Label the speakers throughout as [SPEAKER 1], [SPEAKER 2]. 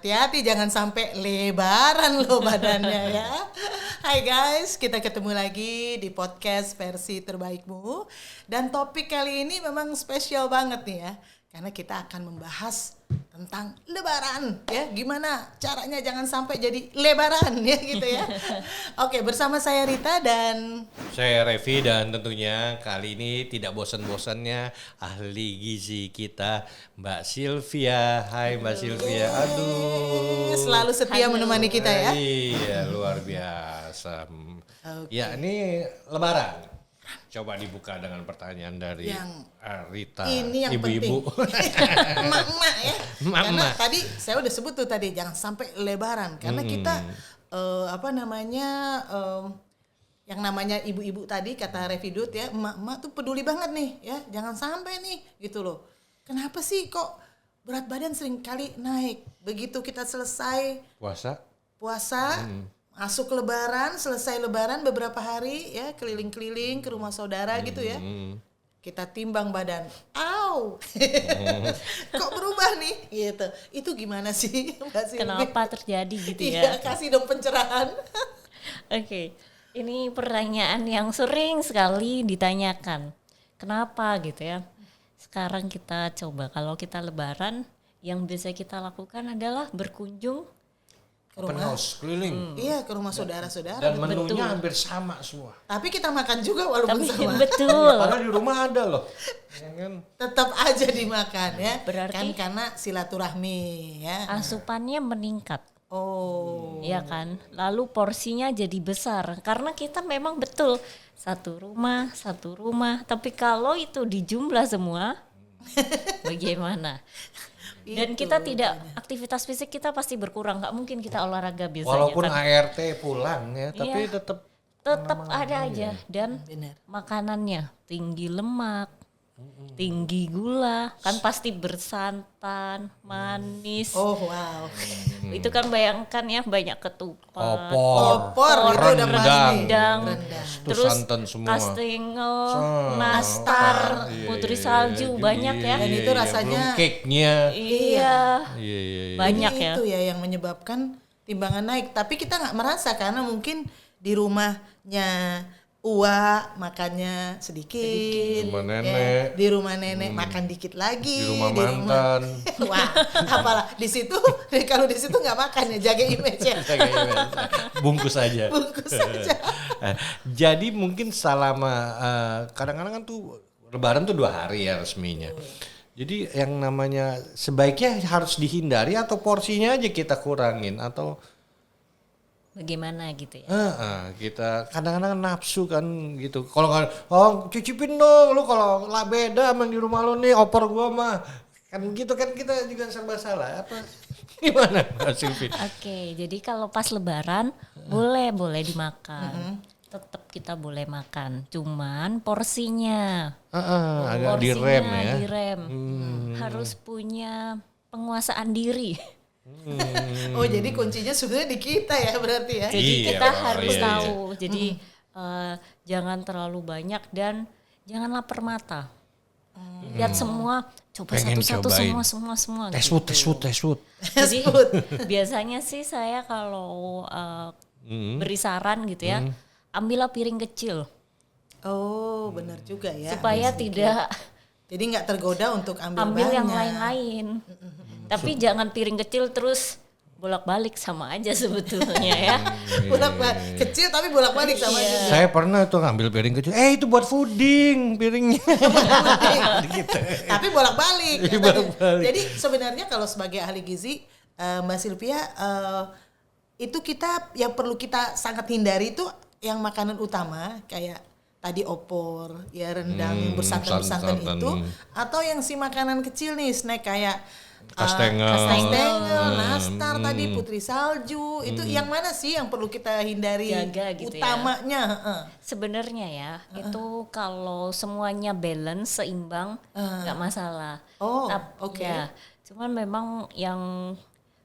[SPEAKER 1] hati-hati jangan sampai lebaran loh badannya ya. Hai guys, kita ketemu lagi di podcast versi terbaikmu. Dan topik kali ini memang spesial banget nih ya. Karena kita akan membahas tentang lebaran ya. Gimana caranya jangan sampai jadi lebaran ya gitu ya. Oke, bersama saya Rita dan
[SPEAKER 2] saya Revi, dan tentunya kali ini tidak bosan-bosannya ahli gizi kita Mbak Sylvia. Hai Mbak Sylvia. Aduh.
[SPEAKER 1] Selalu setia menemani kita ya.
[SPEAKER 2] Iya, luar biasa. Ya, ini lebaran. Coba dibuka dengan pertanyaan dari Rita,
[SPEAKER 1] ini yang
[SPEAKER 2] ibu-ibu.
[SPEAKER 1] Emak-emak ya.
[SPEAKER 2] Emak-emak.
[SPEAKER 1] Karena tadi saya udah sebut tuh tadi jangan sampai lebaran. Karena kita yang namanya ibu-ibu tadi kata Revidut ya, emak-emak tuh peduli banget nih ya. Jangan sampai nih gitu loh. Kenapa sih kok berat badan sering kali naik? Begitu kita selesai puasa, masuk lebaran, selesai lebaran beberapa hari ya, keliling-keliling ke rumah saudara gitu ya. Kita timbang badan. Au. Kok berubah nih gitu. Itu gimana sih Mbak Silvi?
[SPEAKER 3] Kenapa terjadi gitu ya?
[SPEAKER 1] Iya, kasih dong pencerahan.
[SPEAKER 3] Oke. Ini pertanyaan yang sering sekali ditanyakan. Kenapa gitu ya? Sekarang kita coba, kalau kita lebaran, yang biasa kita lakukan adalah berkunjung
[SPEAKER 2] Open house, keliling.
[SPEAKER 1] Iya, ke rumah saudara-saudara.
[SPEAKER 2] Dan menunya hampir sama semua.
[SPEAKER 1] Tapi kita makan juga walaupun sama.
[SPEAKER 3] Betul.
[SPEAKER 2] Padahal di rumah ada loh. Ya kan?
[SPEAKER 1] Tetap aja dimakan ya.
[SPEAKER 3] Berarti
[SPEAKER 1] kan karena silaturahmi ya.
[SPEAKER 3] asupannya meningkat.
[SPEAKER 1] Oh.
[SPEAKER 3] Iya kan? Lalu porsinya jadi besar. Karena kita memang betul satu rumah. Tapi kalau itu dijumlah semua, bagaimana? Dan kita tidak, aktivitas fisik kita pasti berkurang, nggak mungkin kita olahraga biasanya.
[SPEAKER 2] Walaupun
[SPEAKER 3] kan.
[SPEAKER 2] ART pulang ya, tapi
[SPEAKER 3] Iya.
[SPEAKER 2] tetap
[SPEAKER 3] ada aja. Dan
[SPEAKER 1] Benar.
[SPEAKER 3] makanannya tinggi lemak, tinggi gula, kan pasti bersantan, manis.
[SPEAKER 1] Oh wow.
[SPEAKER 3] Itu kan bayangkan ya, banyak ketupat,
[SPEAKER 1] Opor itu udah pasti.
[SPEAKER 3] rendang, terus
[SPEAKER 2] santan semua.
[SPEAKER 3] kastengel, nastar, putri salju, banyak ya.
[SPEAKER 1] Dan itu rasanya
[SPEAKER 2] belum cake-nya.
[SPEAKER 3] Iya, banyak
[SPEAKER 1] Jadi
[SPEAKER 3] ya.
[SPEAKER 1] itu ya yang menyebabkan timbangan naik. Tapi kita nggak merasa karena mungkin di rumahnya Uwa makannya sedikit.
[SPEAKER 2] Di rumah
[SPEAKER 1] ya.
[SPEAKER 2] nenek.
[SPEAKER 1] Di rumah nenek makan dikit lagi.
[SPEAKER 2] Di rumah mantan.
[SPEAKER 1] Wah, apalah di situ kalau di situ nggak makan ya, jaga image ya.
[SPEAKER 2] Bungkus aja.
[SPEAKER 1] Bungkus saja.
[SPEAKER 2] Jadi mungkin selama kadang-kadang kan tuh lebaran tuh 2 hari ya resminya. Jadi yang namanya sebaiknya harus dihindari atau porsinya aja kita kurangin atau
[SPEAKER 3] Bagaimana gitu ya.
[SPEAKER 2] kita kadang-kadang nafsu kan gitu. Kalau cicipin dong lu, kalau lah beda sama di rumah lu nih, opor gua mah. Kan gitu kan, kita juga serba salah apa? Gimana Mbak Sylvie?
[SPEAKER 3] Oke, jadi kalau pas lebaran boleh dimakan. Tetap kita boleh makan. Cuman porsinya.
[SPEAKER 2] Agak direm ya.
[SPEAKER 3] Direm. Harus punya penguasaan diri.
[SPEAKER 1] Oh jadi kuncinya sebenarnya di kita ya berarti ya.
[SPEAKER 3] Jadi
[SPEAKER 2] Iya,
[SPEAKER 3] kita harus
[SPEAKER 2] iya.
[SPEAKER 3] tahu. Jadi jangan terlalu banyak dan jangan lapar mata. Lihat semua, coba
[SPEAKER 2] Pengen
[SPEAKER 3] satu-satu
[SPEAKER 2] cobain.
[SPEAKER 3] semua.
[SPEAKER 2] Tes food.
[SPEAKER 3] Jadi biasanya sih saya kalau beri saran gitu ya, ambillah piring kecil
[SPEAKER 1] Oh benar juga ya.
[SPEAKER 3] supaya tidak
[SPEAKER 1] Jadi nggak tergoda untuk ambil
[SPEAKER 3] yang
[SPEAKER 1] banyak.
[SPEAKER 3] lain-lain. Tapi jangan piring kecil terus bolak-balik, sama aja sebetulnya ya.
[SPEAKER 1] Bolak-balik kecil tapi bolak-balik sama juga.
[SPEAKER 2] Saya pernah tuh ngambil piring kecil. Itu buat fooding piringnya. Gitu.
[SPEAKER 1] Tapi bolak-balik.
[SPEAKER 2] Iya,
[SPEAKER 1] katanya.
[SPEAKER 2] bolak-balik.
[SPEAKER 1] Jadi sebenarnya kalau sebagai ahli gizi Mbak Sylvia itu kita yang perlu kita sangat hindari itu yang makanan utama kayak tadi opor, ya rendang yang bersantan-bersantan
[SPEAKER 2] santan.
[SPEAKER 1] itu, atau yang si makanan kecil nih snack kayak
[SPEAKER 2] Kastengel.
[SPEAKER 1] nastar tadi, putri salju, itu yang mana sih yang perlu kita hindari
[SPEAKER 3] Jaga gitu ya.
[SPEAKER 1] utamanya?
[SPEAKER 3] Sebenarnya ya, itu kalau semuanya balance, seimbang, nggak masalah.
[SPEAKER 1] Oh,
[SPEAKER 3] Tapi
[SPEAKER 1] oke.
[SPEAKER 3] ya, cuman memang yang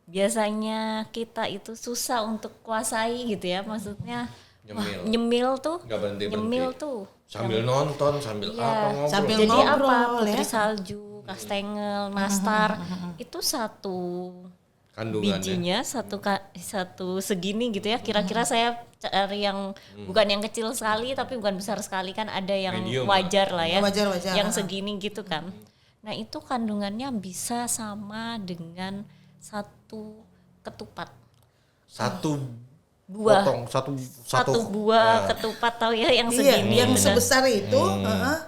[SPEAKER 3] biasanya kita itu susah untuk kuasai gitu ya, maksudnya nyemil tuh,
[SPEAKER 2] Nggak berhenti-berhenti.
[SPEAKER 3] nyemil tuh.
[SPEAKER 2] Sambil nonton, sambil
[SPEAKER 3] Iya.
[SPEAKER 2] apa ngobrol.
[SPEAKER 1] Sambil
[SPEAKER 3] Jadi
[SPEAKER 1] ngobrol,
[SPEAKER 3] apa? Putri
[SPEAKER 1] ya.
[SPEAKER 3] salju, kastengel, nastar, itu satu
[SPEAKER 2] Kandungannya.
[SPEAKER 3] bijinya satu segini gitu ya. Kira-kira saya cari yang bukan yang kecil sekali tapi bukan besar sekali, kan ada yang
[SPEAKER 2] Medium
[SPEAKER 3] wajar lah ya.
[SPEAKER 1] Wajar.
[SPEAKER 3] Yang segini gitu kan. Nah, itu kandungannya bisa sama dengan satu ketupat.
[SPEAKER 2] Satu
[SPEAKER 3] Buah.
[SPEAKER 2] potong
[SPEAKER 3] Satu buah ketupat tahu ya yang
[SPEAKER 1] Iya,
[SPEAKER 3] segini.
[SPEAKER 1] yang
[SPEAKER 3] gitu kan.
[SPEAKER 1] sebesar itu.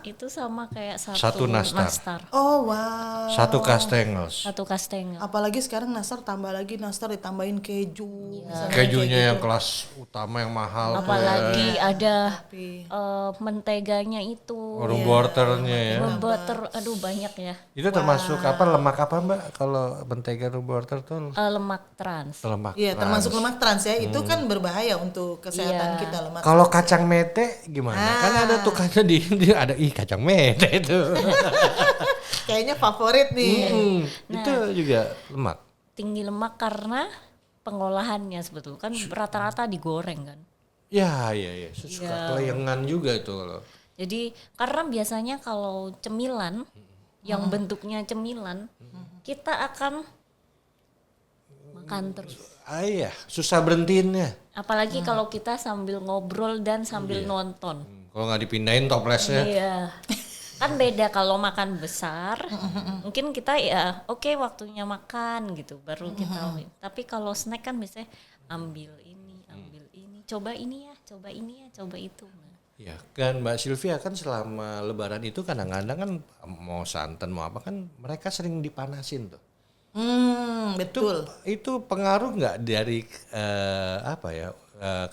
[SPEAKER 3] Itu sama kayak
[SPEAKER 2] Satu
[SPEAKER 3] satu
[SPEAKER 2] nastar.
[SPEAKER 3] nastar.
[SPEAKER 1] Oh wow.
[SPEAKER 2] satu kastengels.
[SPEAKER 3] Satu kastengel.
[SPEAKER 1] Apalagi sekarang nastar tambah lagi nastar ditambahin keju. misalnya
[SPEAKER 2] Kejunya
[SPEAKER 1] kayak
[SPEAKER 2] yang
[SPEAKER 1] gitu.
[SPEAKER 2] kelas utama yang mahal.
[SPEAKER 3] Apalagi ada
[SPEAKER 1] Tapi
[SPEAKER 3] menteganya itu,
[SPEAKER 2] Room butter-nya ya.
[SPEAKER 3] butter, aduh banyak ya.
[SPEAKER 2] Itu termasuk apa lemak apa Mbak kalau mentega room butter tuh?
[SPEAKER 3] Lemak trans.
[SPEAKER 2] Lemak.
[SPEAKER 1] iya termasuk lemak trans ya. Itu kan berbahaya untuk kesehatan
[SPEAKER 3] Iya.
[SPEAKER 1] kita lemak.
[SPEAKER 2] Kalau kacang mete gimana? Kan ada tuh kacang ada kacang mete itu.
[SPEAKER 1] Kayaknya favorit nih.
[SPEAKER 2] Itu juga lemak.
[SPEAKER 3] Tinggi lemak karena pengolahannya sebetulnya kan rata-rata digoreng kan.
[SPEAKER 2] Ya. Suka kelayangan juga itu kalau.
[SPEAKER 3] Jadi karena biasanya kalau cemilan yang bentuknya cemilan kita akan makan terus.
[SPEAKER 2] Iya, susah berhentiinnya.
[SPEAKER 3] Apalagi kalau kita sambil ngobrol dan sambil nonton.
[SPEAKER 2] Kalau nggak dipindahin toplesnya.
[SPEAKER 3] Iya. Kan beda kalau makan besar. Mungkin kita ya oke waktunya makan gitu baru kita. Tapi kalau snack kan biasanya ambil ini, coba ini ya, coba ini ya, coba itu.
[SPEAKER 2] Ya kan Mbak Sylvia kan selama lebaran itu kadang-kadang kan mau santan mau apa kan mereka sering dipanasin tuh.
[SPEAKER 1] Betul.
[SPEAKER 2] Itu pengaruh nggak dari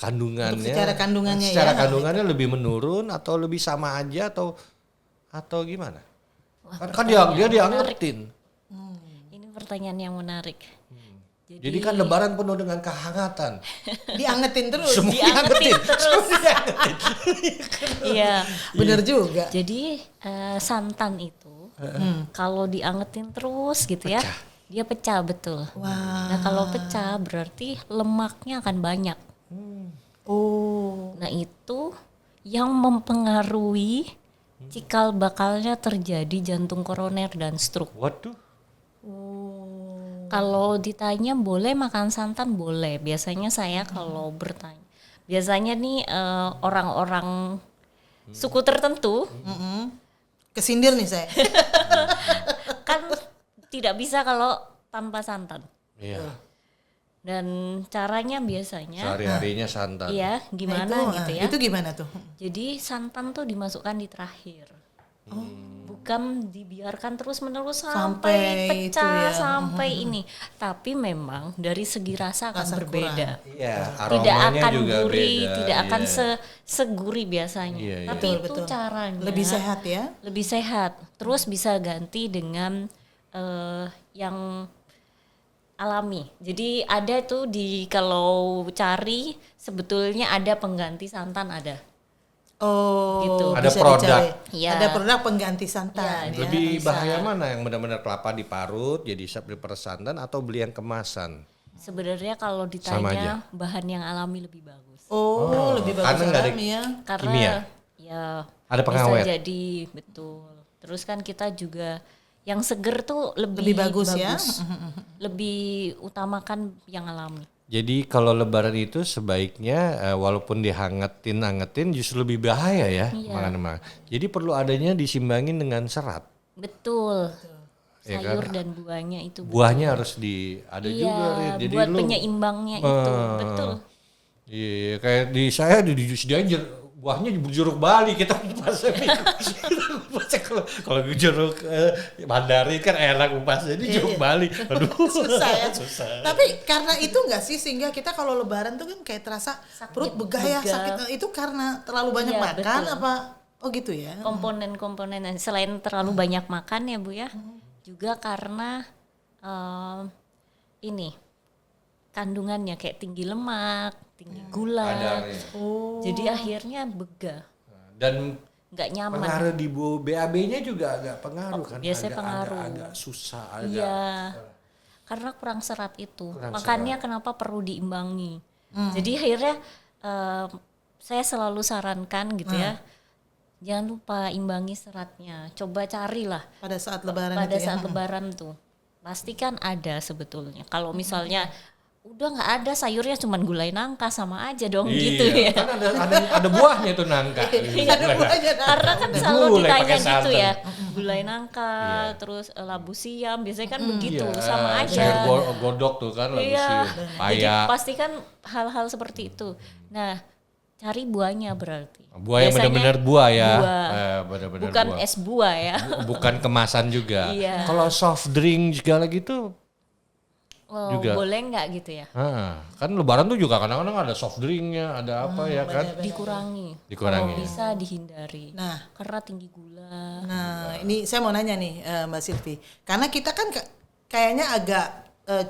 [SPEAKER 2] kandungannya?
[SPEAKER 1] Untuk secara kandungannya
[SPEAKER 2] secara
[SPEAKER 1] ya.
[SPEAKER 2] kandungannya lebih menurun atau lebih sama aja atau gimana? Kan dia diangetin.
[SPEAKER 3] Ini pertanyaan yang menarik.
[SPEAKER 2] Jadi kan lebaran penuh dengan kehangatan.
[SPEAKER 1] Diangetin terus.
[SPEAKER 2] Semua
[SPEAKER 3] Diangetin terus. Iya.
[SPEAKER 1] Bener juga.
[SPEAKER 3] Jadi santan itu kalau diangetin terus gitu ya, dia pecah betul. Nah kalau pecah berarti lemaknya akan banyak.
[SPEAKER 1] Oh.
[SPEAKER 3] Nah itu yang mempengaruhi cikal bakalnya terjadi jantung koroner dan stroke.
[SPEAKER 2] Waduh.
[SPEAKER 3] Kalau ditanya boleh makan santan boleh. Biasanya saya kalau bertanya, biasanya nih orang-orang suku tertentu
[SPEAKER 1] Kesindir nih saya.
[SPEAKER 3] kan tidak bisa kalau tanpa santan.
[SPEAKER 2] Iya.
[SPEAKER 3] Dan caranya biasanya,
[SPEAKER 2] Sehari-harinya santan.
[SPEAKER 3] iya gimana
[SPEAKER 1] Nah,
[SPEAKER 3] gitu ya.
[SPEAKER 1] Itu gimana tuh?
[SPEAKER 3] Jadi santan tuh dimasukkan di terakhir. Bukan dibiarkan terus-menerus sampai
[SPEAKER 1] Sampai itu
[SPEAKER 3] pecah
[SPEAKER 1] ya.
[SPEAKER 3] sampai ini. Tapi memang dari segi rasa akan
[SPEAKER 1] Rasa
[SPEAKER 3] berbeda.
[SPEAKER 2] Iya,
[SPEAKER 3] Tidak
[SPEAKER 2] aromanya
[SPEAKER 3] akan
[SPEAKER 2] juga
[SPEAKER 3] gurih,
[SPEAKER 2] beda.
[SPEAKER 3] tidak akan
[SPEAKER 2] Iya.
[SPEAKER 3] segurih biasanya.
[SPEAKER 2] Iya, iya.
[SPEAKER 3] Tapi
[SPEAKER 1] Betul,
[SPEAKER 3] itu
[SPEAKER 1] betul.
[SPEAKER 3] caranya
[SPEAKER 1] Lebih sehat ya.
[SPEAKER 3] lebih sehat. Terus bisa ganti dengan yang alami. Jadi ada tuh kalau cari sebetulnya ada pengganti santan ada.
[SPEAKER 1] Oh,
[SPEAKER 3] Gitu.
[SPEAKER 2] Ada
[SPEAKER 1] bisa
[SPEAKER 2] produk.
[SPEAKER 1] dicari.
[SPEAKER 3] Iya.
[SPEAKER 1] Ada produk pengganti santan.
[SPEAKER 3] Iya,
[SPEAKER 1] ya.
[SPEAKER 2] Lebih
[SPEAKER 3] bisa.
[SPEAKER 2] bahaya mana yang benar-benar kelapa diparut jadi seperti santan atau beli yang kemasan?
[SPEAKER 3] Sebenarnya kalau
[SPEAKER 2] Sama
[SPEAKER 3] ditanya bahan yang alami lebih bagus.
[SPEAKER 1] Oh, lebih bagus
[SPEAKER 2] karena nggak ada
[SPEAKER 1] alami ya.
[SPEAKER 3] Karena
[SPEAKER 2] kimia.
[SPEAKER 3] ya
[SPEAKER 2] Ada pengawet.
[SPEAKER 3] bisa jadi betul. Terus kan kita juga yang seger tuh
[SPEAKER 1] Lebih bagus ya.
[SPEAKER 3] Lebih utamakan yang alami.
[SPEAKER 2] Jadi kalau lebaran itu sebaiknya walaupun dihangetin justru lebih bahaya ya
[SPEAKER 3] Iya.
[SPEAKER 2] makan. Jadi perlu adanya disimbangin dengan serat.
[SPEAKER 3] Betul.
[SPEAKER 2] Ya
[SPEAKER 3] Sayur
[SPEAKER 2] kan?
[SPEAKER 3] dan buahnya itu
[SPEAKER 2] Buahnya harus ada
[SPEAKER 3] iya,
[SPEAKER 2] juga. Rit. Jadi
[SPEAKER 3] buat
[SPEAKER 2] lu
[SPEAKER 3] penyeimbangnya itu. Betul.
[SPEAKER 2] Iya, kayak di saya disediain buahnya jeruk Bali kita kupasnya. Kalau jeruk Mandarin kan enak kupasnya, ini jeruk Bali. Aduh.
[SPEAKER 1] Susah ya. Tapi karena itu enggak sih sehingga kita kalau lebaran tuh kan kayak terasa perut begah ya,
[SPEAKER 3] begah.
[SPEAKER 1] sakit. Itu karena terlalu banyak
[SPEAKER 3] Iya,
[SPEAKER 1] makan
[SPEAKER 3] betul.
[SPEAKER 1] apa? Oh gitu ya.
[SPEAKER 3] Komponen-komponen selain terlalu banyak makan ya Bu ya, juga karena ini kandungannya kayak tinggi lemak, tinggi gula.
[SPEAKER 2] Kadarnya.
[SPEAKER 3] Jadi akhirnya begah,
[SPEAKER 2] Dan
[SPEAKER 3] nggak nyaman.
[SPEAKER 2] pengaruh di BAB-nya juga agak pengaruh kan.
[SPEAKER 3] biasanya
[SPEAKER 2] agak,
[SPEAKER 3] pengaruh.
[SPEAKER 2] agak susah agak.
[SPEAKER 3] Iya, karena kurang serat itu.
[SPEAKER 2] Kurang
[SPEAKER 3] Makanya kenapa perlu diimbangi. Jadi akhirnya saya selalu sarankan gitu ya, jangan lupa imbangi seratnya. Coba carilah
[SPEAKER 1] Pada saat lebaran
[SPEAKER 3] pada
[SPEAKER 1] itu ya.
[SPEAKER 3] saat lebaran tuh. pasti kan ada sebetulnya. Kalau misalnya udah nggak ada sayurnya cuman gulai nangka sama aja dong gitu ya.
[SPEAKER 2] Kan ada buahnya tuh nangka.
[SPEAKER 1] Ada buahnya nangka.
[SPEAKER 3] Karena kan
[SPEAKER 2] Ada
[SPEAKER 3] selalu
[SPEAKER 2] gulai
[SPEAKER 3] ditanya
[SPEAKER 2] pakai
[SPEAKER 3] gitu
[SPEAKER 2] santan.
[SPEAKER 3] ya, gulai nangka,
[SPEAKER 2] Iya.
[SPEAKER 3] terus labu siam, biasanya kan begitu,
[SPEAKER 2] Iya,
[SPEAKER 3] sama aja.
[SPEAKER 2] sayur godok tuh kan lagu
[SPEAKER 3] Iya,
[SPEAKER 2] siam,
[SPEAKER 3] jadi
[SPEAKER 2] paya.
[SPEAKER 3] pasti kan hal-hal seperti itu. Nah, cari buahnya berarti.
[SPEAKER 2] Buah yang
[SPEAKER 3] Biasanya
[SPEAKER 2] benar-benar buah ya.
[SPEAKER 3] buah.
[SPEAKER 2] Benar-benar
[SPEAKER 3] Bukan
[SPEAKER 2] buah.
[SPEAKER 3] es buah ya.
[SPEAKER 2] Bukan kemasan juga.
[SPEAKER 3] Iya.
[SPEAKER 2] Kalau soft drink segala gitu,
[SPEAKER 3] Oh,
[SPEAKER 2] juga.
[SPEAKER 3] boleh nggak gitu ya?
[SPEAKER 2] kan lebaran tuh juga kadang-kadang ada soft drinknya, ada apa ya kan?
[SPEAKER 3] Dikurangi.
[SPEAKER 2] Dikurangi.
[SPEAKER 3] Kalau bisa dihindari.
[SPEAKER 1] Nah.
[SPEAKER 3] Karena tinggi gula.
[SPEAKER 1] Nah, ini saya mau nanya nih Mbak Silvi. Karena kita kan kayaknya agak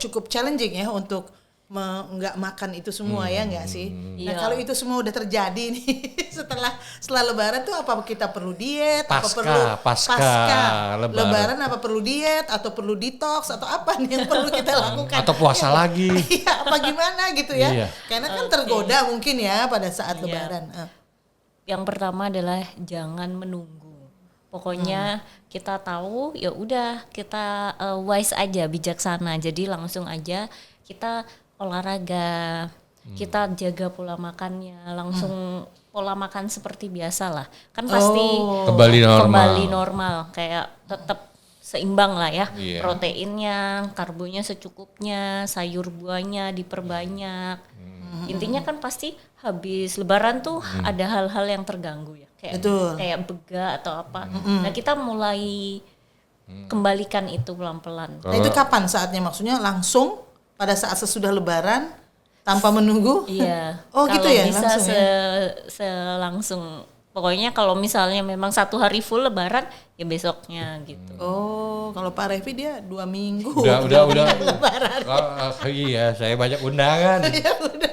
[SPEAKER 1] cukup challenging ya untuk nggak makan itu semua ya nggak sih? Nah,
[SPEAKER 3] Iya.
[SPEAKER 1] kalau itu semua udah terjadi nih setelah lebaran tuh apa kita perlu diet? apa
[SPEAKER 2] Pasca,
[SPEAKER 1] perlu
[SPEAKER 2] pasca lebaran.
[SPEAKER 1] apa perlu diet atau perlu detox atau apa nih yang perlu kita lakukan?
[SPEAKER 2] Atau puasa lagi.
[SPEAKER 1] Iya, apa gimana gitu ya?
[SPEAKER 2] Iya.
[SPEAKER 1] Karena kan tergoda mungkin ya pada saat
[SPEAKER 3] Iya.
[SPEAKER 1] lebaran.
[SPEAKER 3] Yang pertama adalah jangan menunggu. Pokoknya kita tahu ya udah kita wise aja, bijaksana. Jadi langsung aja kita olahraga, kita jaga pola makannya, langsung pola makan seperti biasa lah. Kan pasti kembali normal, kayak tetap seimbang lah ya.
[SPEAKER 2] Iya.
[SPEAKER 3] Proteinnya, karbonya secukupnya, sayur buahnya diperbanyak. Intinya kan pasti habis lebaran tuh ada hal-hal yang terganggu ya.
[SPEAKER 1] Betul.
[SPEAKER 3] Kayak bega atau apa. Nah, kita mulai kembalikan itu pelan-pelan.
[SPEAKER 1] Nah, itu kapan saatnya? Maksudnya langsung pada saat sesudah lebaran tanpa menunggu?
[SPEAKER 3] Iya.
[SPEAKER 1] Oh, gitu
[SPEAKER 3] Kalau
[SPEAKER 1] ya,
[SPEAKER 3] bisa
[SPEAKER 1] langsung ya?
[SPEAKER 3] selangsung. Pokoknya kalau misalnya memang 1 hari full lebaran ya besoknya gitu.
[SPEAKER 1] Oh, kalau Pak Revi dia 2 minggu.
[SPEAKER 2] Udah.
[SPEAKER 1] Lebaran.
[SPEAKER 2] Iya, saya banyak undangan.
[SPEAKER 1] Ya udah.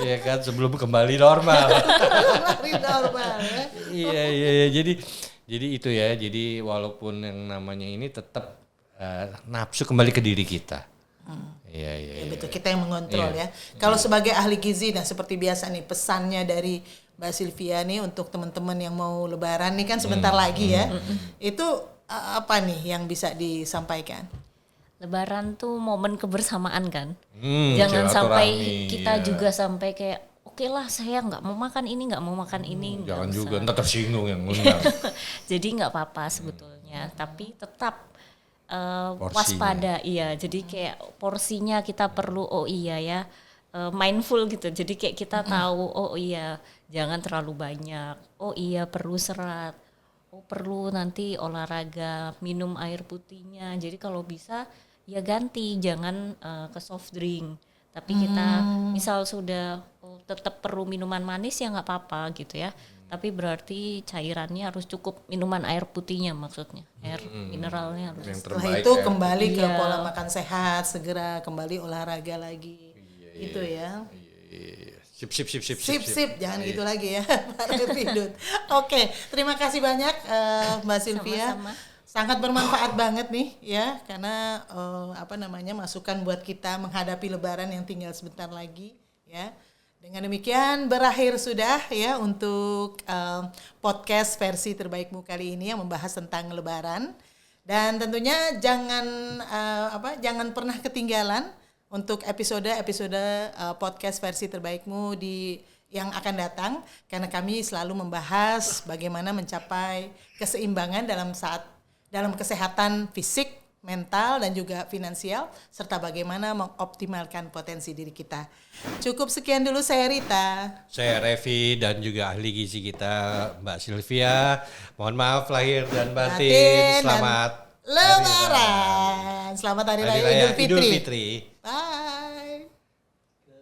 [SPEAKER 2] Iya kan sebelum kembali normal.
[SPEAKER 1] Lari normal ya.
[SPEAKER 2] Iya. Jadi itu ya. Jadi walaupun yang namanya ini tetap nafsu kembali ke diri kita. Iya.
[SPEAKER 1] Ya, betul, kita yang mengontrol ya. Kalau sebagai ahli gizi, nah seperti biasa nih pesannya dari Mbak Silvia nih untuk teman-teman yang mau lebaran nih kan sebentar lagi ya. Itu apa nih yang bisa disampaikan?
[SPEAKER 3] Lebaran tuh momen kebersamaan kan.
[SPEAKER 2] silaturahmi,
[SPEAKER 3] Jangan sampai kita
[SPEAKER 2] ya.
[SPEAKER 3] juga sampai kayak oke lah saya nggak mau makan ini, nggak mau makan ini. nggak
[SPEAKER 2] Jangan
[SPEAKER 3] usah.
[SPEAKER 2] juga ntar tersinggung yang undang.
[SPEAKER 3] Jadi nggak apa-apa sebetulnya, tapi tetap
[SPEAKER 2] Porsinya.
[SPEAKER 3] waspada, iya. Jadi kayak porsinya kita perlu, oh iya ya, mindful gitu. Jadi kayak kita tahu, oh iya jangan terlalu banyak, oh iya perlu serat, oh perlu nanti olahraga, minum air putihnya. Jadi kalau bisa ya ganti, jangan ke soft drink. Tapi kita misal sudah tetap perlu minuman manis ya nggak apa-apa gitu ya. Tapi berarti cairannya harus cukup, minuman air putihnya maksudnya, air mineralnya harus.
[SPEAKER 2] Yang
[SPEAKER 1] Setelah
[SPEAKER 2] terbaik
[SPEAKER 1] itu
[SPEAKER 2] ya.
[SPEAKER 1] kembali ke
[SPEAKER 3] Iya.
[SPEAKER 1] pola makan sehat, segera kembali olahraga lagi. Itu ya.
[SPEAKER 2] Iya. Sip.
[SPEAKER 1] Sip, jangan gitu lagi ya, Pak Revi. Oke, terima kasih banyak Mbak Silvia.
[SPEAKER 3] Sama-sama.
[SPEAKER 1] Sangat bermanfaat banget nih ya, karena masukan buat kita menghadapi lebaran yang tinggal sebentar lagi ya. Dengan demikian berakhir sudah ya untuk podcast versi terbaikmu kali ini yang membahas tentang lebaran. Dan tentunya jangan pernah ketinggalan untuk episode podcast versi terbaikmu yang akan datang, karena kami selalu membahas bagaimana mencapai keseimbangan dalam kesehatan fisik, mental, dan juga finansial, serta bagaimana mengoptimalkan potensi diri kita. Cukup sekian dulu, saya Rita.
[SPEAKER 2] Saya Revi dan juga ahli gizi kita Mbak Silvia. Mohon maaf lahir dan batin.
[SPEAKER 1] Dan
[SPEAKER 2] Selamat
[SPEAKER 1] Lebaran. Selamat Hari Raya Idul Fitri.
[SPEAKER 2] Bye.